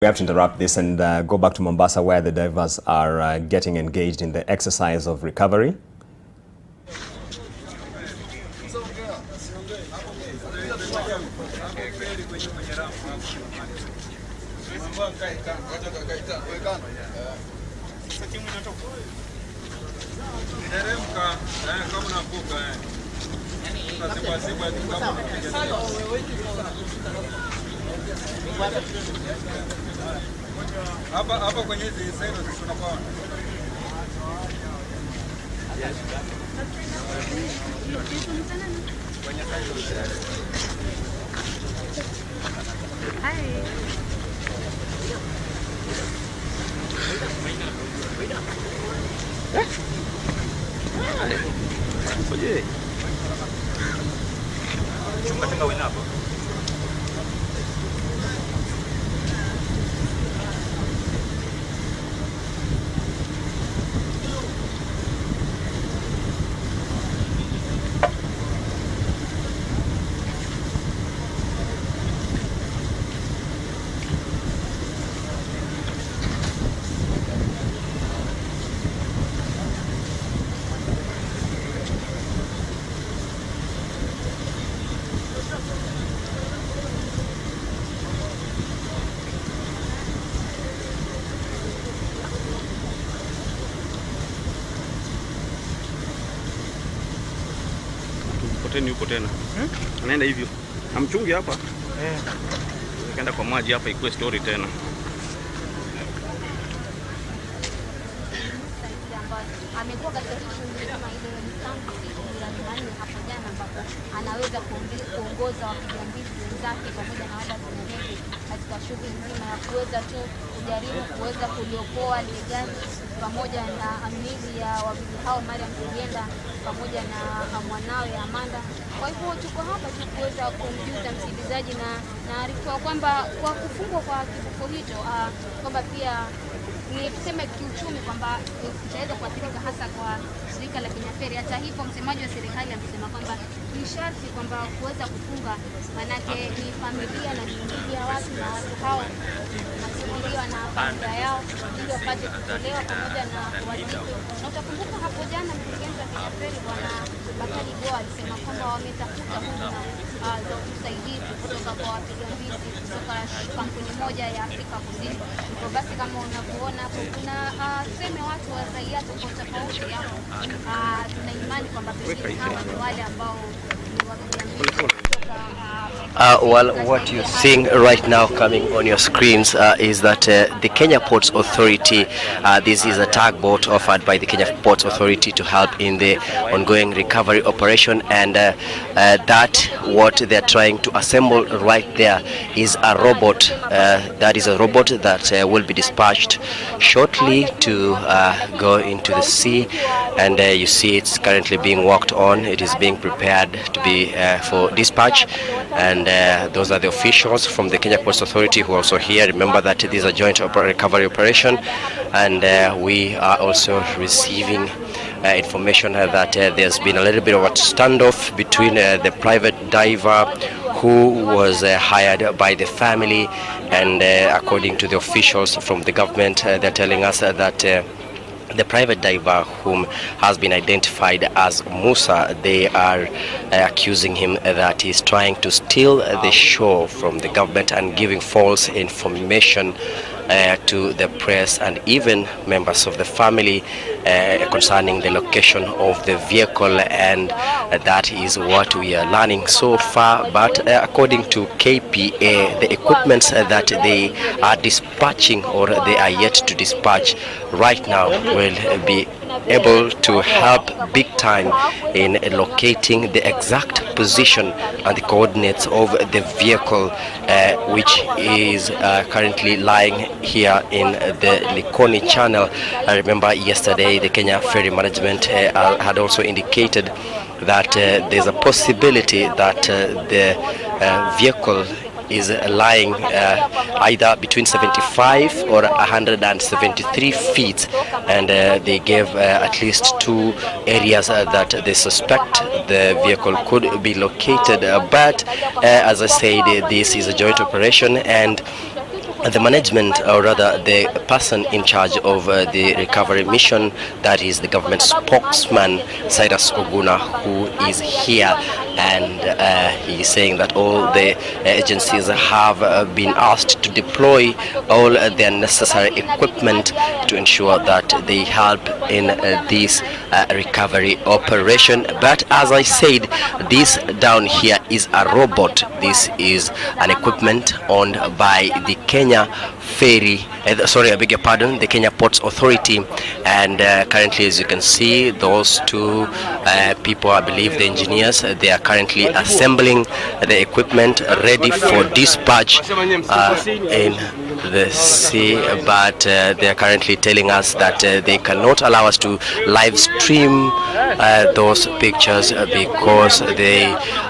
We have to interrupt this and go back to Mombasa, where the divers are getting engaged in the exercise of recovery. Hapa kwenye hizi side tunapaona. Yuko tena. Anaenda hivyo. Amchungi hapa. Kaenda kwa maji hapa ikuwe story tena. Amekuwa katika shughuli kama ile hapo jana, ambapo anaweza kuongoza wapiga mbizi wenzake pamoja na wale wenyeji katika shughuli nzima ya kuweza tu kujaribu kuweza kuliokoa ile gari pamoja na miili ya wawili hao, Mariam Kulienda pamoja na mwanawe Amanda. Kwa hivyo tuko hapa tu kuweza kumjuza msikilizaji na naarifa kwamba kwa kufungwa kwa kivuko hicho kwamba pia ni tuseme kiuchumi kwamba itaweza kuathirika hasa kwa shirika la Kenya Ferry. Hata hivyo msemaji wa serikali amesema kwamba ni sharti kwamba kuweza kufunga, manake ni familia na miili ya watu na watu hao wanasimuliwa na familia yao ili wapate kutolewa pamoja na waziko. Na utakumbuka hapo jana mkurugenzi wa Kenya Ferry Bwana Bakari Goa alisema kwamba wametafuta huduma za usaidizi kutoka kwa wapiga mbizi kutoka kampuni moja ya Afrika Kusini. Hivyo basi kama unavyoona hapo kuna tuseme watu wa raia tofauti hapo, tuna imani kwamba pengine hawa ni wale ambao ni wapiga mbizi. Well, what you're seeing right now coming on your screens is that the Kenya Ports Authority, this is a tugboat offered by the Kenya Ports Authority to help in the ongoing recovery operation, and that what they're trying to assemble right there is a robot. That is a robot that will be dispatched shortly to go into the sea, and you see it's currently being worked on. It is being prepared to be for dispatch, and those are the officials from the Kenya Ports Authority who are also here. Remember that this is a joint recovery operation, and we are also receiving information that there's been a little bit of a standoff between the private diver who was hired by the family, and according to the officials from the government, they're telling us that the private diver, whom has been identified as Musa, they are accusing him that he's trying to steal the show from the government and giving false information to the press and even members of the family concerning the location of the vehicle, and that is what we are learning so far. But according to KPA, the equipments that they are dispatching, or they are yet to dispatch right now, will be able to help big time in locating the exact position and the coordinates of the vehicle, which is currently lying here in the Likoni channel. I remember yesterday the Kenya Ferry Management had also indicated that there's a possibility that the vehicle is lying either between 75 or 173 feet, and they gave at least two areas that they suspect the vehicle could be located, but as I said, this is a joint operation, and the management, or rather the person in charge of the recovery mission, that is the government spokesman Cyrus Oguna, who is here, and he is saying that all the agencies have been asked to deploy all their necessary equipment to ensure that they help in this recovery operation. But as I said, this down here is a robot. This is an equipment owned by the Kenya ferry, I beg your pardon, the Kenya Ports Authority, and currently, as you can see, those two people, I believe the engineers, they are currently assembling the equipment ready for dispatch in the sea, but they are currently telling us that they cannot allow us to live stream those pictures because they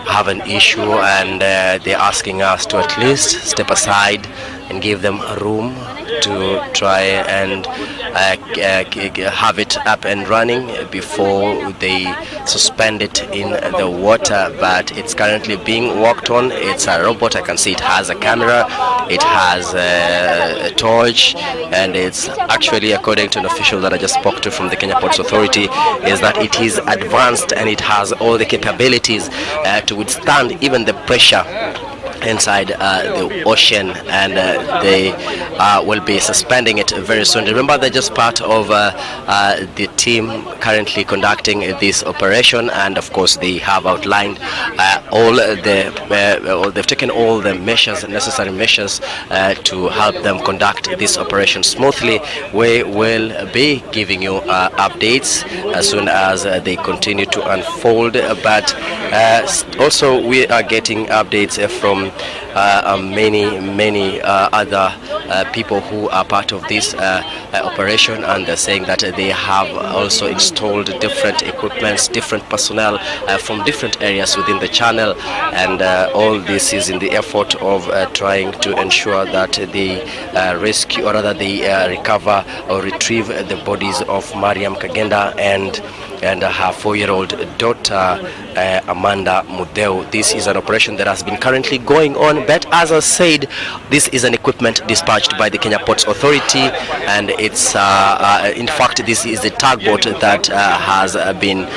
have an issue, and they're asking us to at least step aside and give them room to try and have it up and running before they suspend it in the water. But it's currently being worked on. It's a robot. I can see it has a camera, it has a torch, and it's actually, according to an official that I just spoke to from the Kenya Ports Authority, is that it is advanced and it has all the capabilities to withstand even the pressure inside the ocean, and they will be suspending it very soon. Remember, they're just part of the team currently conducting this operation, and of course they have outlined they've taken all the measures, necessary measures to help them conduct this operation smoothly. We will be giving you updates as soon as they continue to unfold, but also we are getting updates from many other people who are part of this operation, and they're saying that they have also installed different equipments, different personnel from different areas within the channel, and all this is in the effort of trying to ensure that they rescue, or rather they recover or retrieve the bodies of Mariam Kagenda and her 4-year-old daughter Amanda Mudeu. This is an operation that has been currently going on, but as I said, this is an equipment dispatched by the Kenya Ports Authority, and it's in fact this is the tugboat that has been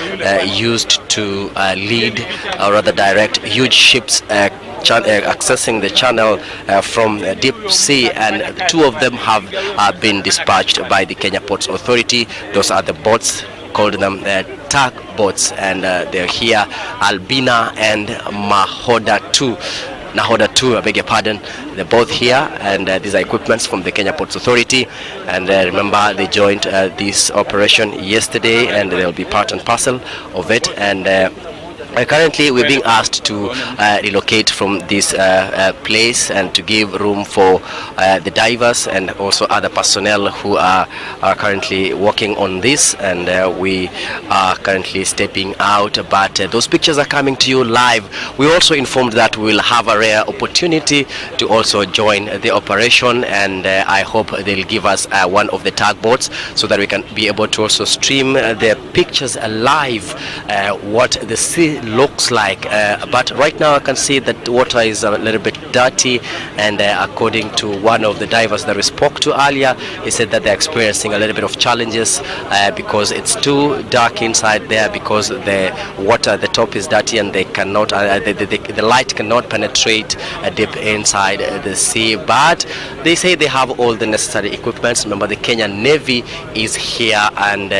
used to lead, or rather direct, huge ships accessing the channel from deep sea, and 2 of them have been dispatched by the Kenya Ports Authority. Those are the boats, called them tugboats, and they're here, Albina and Nahoda 2, I beg your pardon. They're both here, and these are equipments from the Kenya Ports Authority, and remember they joined this operation yesterday, and they'll be part and parcel of it, and currently we're being asked to relocate from this place and to give room for the divers and also other personnel who are currently working on this, and we are currently stepping out, but those pictures are coming to you live. We also informed that we'll have a rare opportunity to also join the operation, and I hope they'll give us one of the tugboats so that we can be able to also stream the pictures live, what the sea looks like, but right now I can see that the water is a little bit dirty, and according to one of the divers that we spoke to earlier, he said that they're experiencing a little bit of challenges because it's too dark inside there, because the water at the top is dirty and they cannot the light cannot penetrate deep inside the sea. But they say they have all the necessary equipment. Remember, the Kenyan Navy is here, and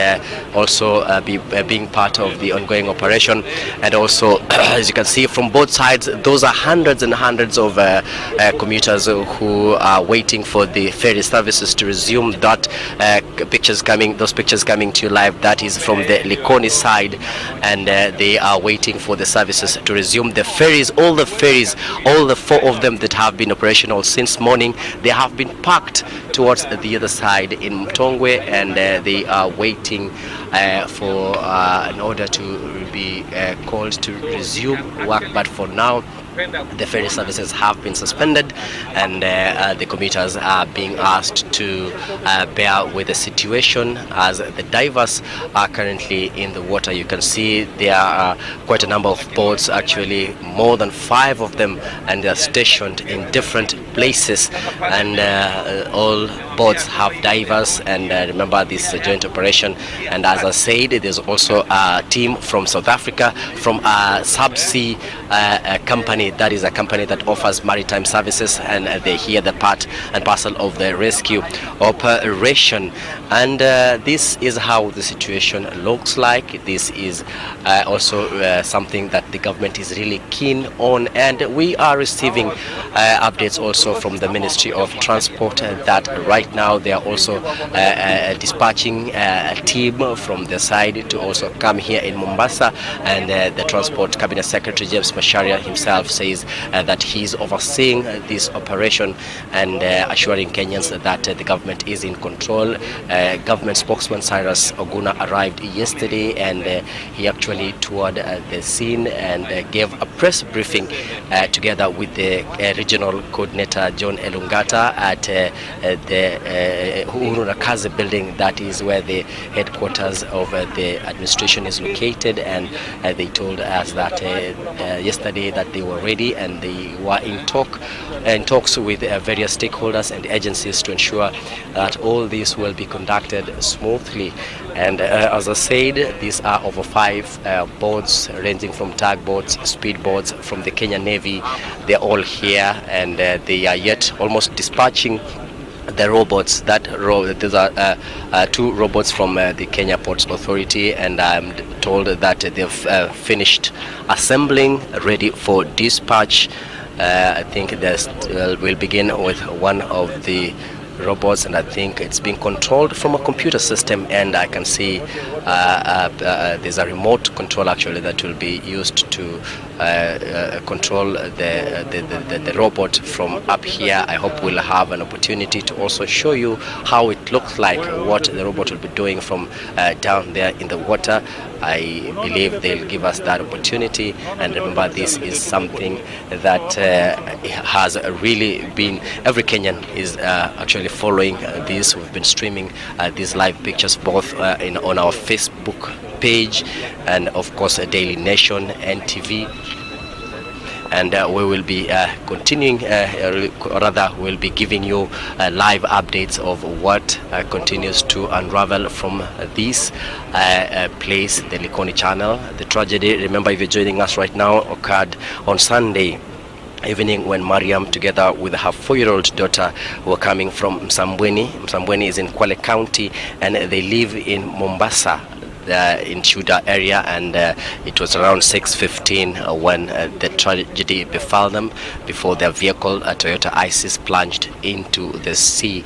also being part of the ongoing operation, and also as you can see from both sides, those are hundreds and hundreds of commuters who are waiting for the ferry services to resume. That those pictures coming to you live, that is from the Likoni side, and they are waiting for the services to resume. The ferries, all the 4 of them that have been operational since morning, they have been parked towards the other side in Mtongwe, and they are waiting for in order to be called to resume work. But for now, the ferry services have been suspended, and the commuters are being asked to bear with the situation as the divers are currently in the water. You can see there are quite a number of boats, actually more than 5 of them, and they are stationed in different places, and all boats have divers, and remember, this is a joint operation. And as I said, there's also a team from South Africa, from a subsea company, that is a company that offers maritime services, and they hear the part and parcel of the rescue operation. And this is how the situation looks like. This is also something that the government is really keen on, and we are receiving updates also from the Ministry of Transport that right now they are also dispatching a team from the side to also come here in Mombasa, and the Transport Cabinet Secretary James Macharia himself says that he's overseeing this operation and assuring Kenyans that the government is in control. Government spokesman Cyrus Oguna arrived yesterday, and he actually toured the scene and gave a press briefing together with the regional coordinator John Elungata at the Uhuru Nakaze building. That is where the headquarters of the administration is located, and they told us that yesterday that they were ready, and they were in talks with various stakeholders and agencies to ensure that all this will be conducted smoothly. And as I said, these are over 5 boats ranging from tugboats, speedboats from the Kenya Navy. They're all here, and they are yet almost dispatching the robots. These are 2 robots from the Kenya Ports Authority, and I'm told that they've finished assembling, ready for dispatch. I think we'll begin with one of the robots, and I think it's being controlled from a computer system, and I can see there's a remote control actually that will be used to control the robot from up here. I hope we'll have an opportunity to also show you how it looks like, what the robot will be doing from down there in the water. I believe they'll give us that opportunity. And remember, this is something that has really been, every Kenyan is actually following this. We've been streaming these live pictures both on our Facebook page and of course Daily Nation, NTV. And we will be continuing, rather we'll be giving you live updates of what continues to unravel from this place, the Likoni channel. The tragedy, remember if you're joining us right now, occurred on Sunday evening when Mariam, together with her 4-year-old daughter, were coming from Msambweni. Msambweni is in Kwale County, and they live in Mombasa, in Shuda area, and it was around 6:15 when the tragedy befell them before their vehicle, a Toyota Isis, plunged into the sea.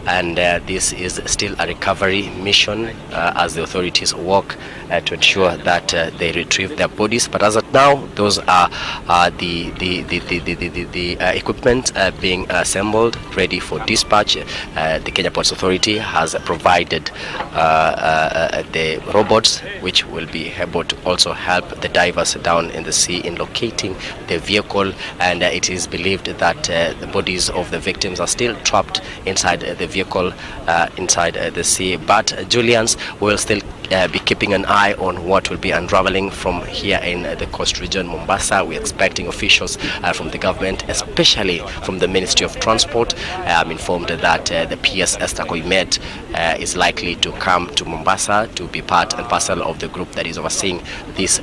And this is still a recovery mission as the authorities work to ensure that they retrieve their bodies. But as of now, those are the equipment being assembled, ready for dispatch. The Kenya Ports Authority has provided the robots, which will be able to also help the divers down in the sea in locating the vehicle. And it is believed that the bodies of the victims are still trapped inside the vehicle, inside the sea. But Julians will still be keeping an eye on what will be unraveling from here in the coast region, Mombasa. We're expecting officials from the government, especially from the Ministry of Transport. I'm informed that the PS Esther Koimet is likely to come to Mombasa to be part and parcel of the group that is overseeing this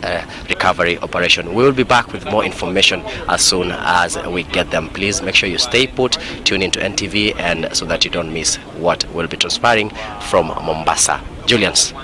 recovery operation. We will be back with more information as soon as we get them. Please make sure you stay put, tune into NTV, and so that you don't miss what will be transpiring from Mombasa. Julians.